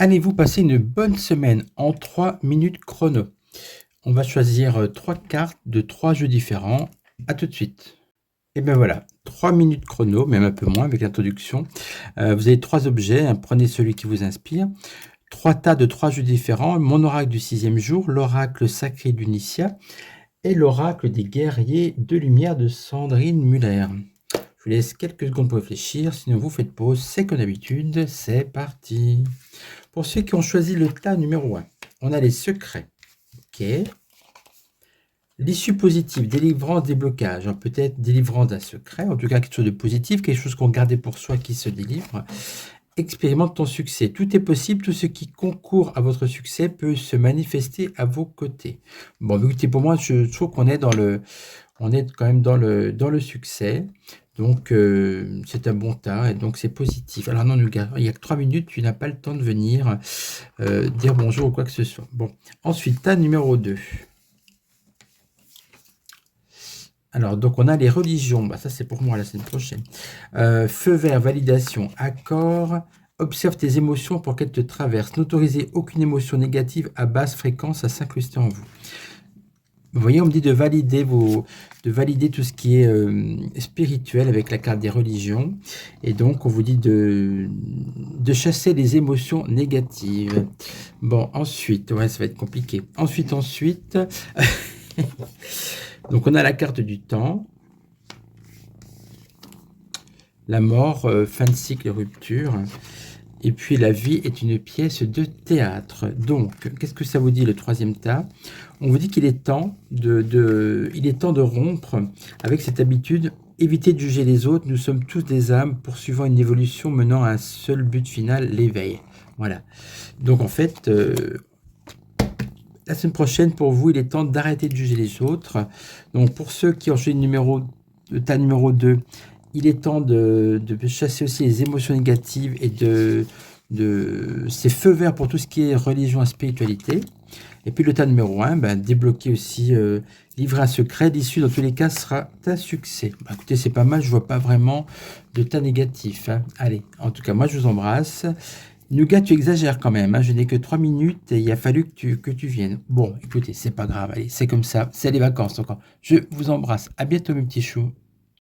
Allez-vous passer une bonne semaine en 3 minutes chrono? On va choisir 3 cartes de 3 jeux différents. À tout de suite. Et ben voilà, 3 minutes chrono, même un peu moins avec l'introduction. Vous avez 3 objets, hein, prenez celui qui vous inspire. 3 tas de 3 jeux différents, mon oracle du 6e jour, l'oracle sacré d'Unicia et l'oracle des guerriers de lumière de Sandrine Muller. Je vous laisse quelques secondes pour réfléchir, sinon vous faites pause, c'est comme d'habitude, c'est parti. Pour ceux qui ont choisi le tas numéro 1, on a les secrets. Ok. L'issue positive, délivrance, déblocage. Alors, peut-être délivrance d'un secret, en tout cas quelque chose de positif, quelque chose qu'on gardait pour soi qui se délivre. Expérimente ton succès. Tout est possible, tout ce qui concourt à votre succès peut se manifester à vos côtés. Bon, écoutez, pour moi, je trouve qu'on est on est quand même dans le succès. Donc, c'est un bon tas et donc c'est positif. Alors non, il y a que 3 minutes, tu n'as pas le temps de venir dire bonjour ou quoi que ce soit. Bon, ensuite, tas numéro 2. Alors, donc on a les religions. Bah, ça, c'est pour moi la semaine prochaine. Feu vert, validation, accord. Observe tes émotions pour qu'elles te traversent. N'autorisez aucune émotion négative à basse fréquence à s'incruster en vous. Vous voyez, on me dit de valider tout ce qui est spirituel avec la carte des religions. Et donc, on vous dit de chasser les émotions négatives. Bon, ensuite, ouais, ça va être compliqué. Ensuite. Donc, on a la carte du temps. La mort, fin de cycle et rupture. Et puis la vie est une pièce de théâtre. Donc, qu'est-ce que ça vous dit le troisième tas? On vous dit qu'il est temps il est temps de rompre avec cette habitude. Évitez de juger les autres. Nous sommes tous des âmes poursuivant une évolution menant à un seul but final, l'éveil. Voilà. Donc en fait, la semaine prochaine, pour vous, il est temps d'arrêter de juger les autres. Donc pour ceux qui ont choisi le tas numéro 2, il est temps de chasser aussi les émotions négatives et ces feux verts pour tout ce qui est religion et spiritualité. Et puis le tas numéro 1, débloquer aussi, livrer un secret. L'issue, dans tous les cas, sera un succès. Écoutez, c'est pas mal, je vois pas vraiment de tas négatif. Hein. Allez, en tout cas, moi, je vous embrasse. Nougat, tu exagères quand même. Hein. Je n'ai que 3 minutes et il a fallu que tu viennes. Bon, écoutez, c'est pas grave. Allez, c'est comme ça. C'est les vacances encore. Je vous embrasse. À bientôt, mes petits choux.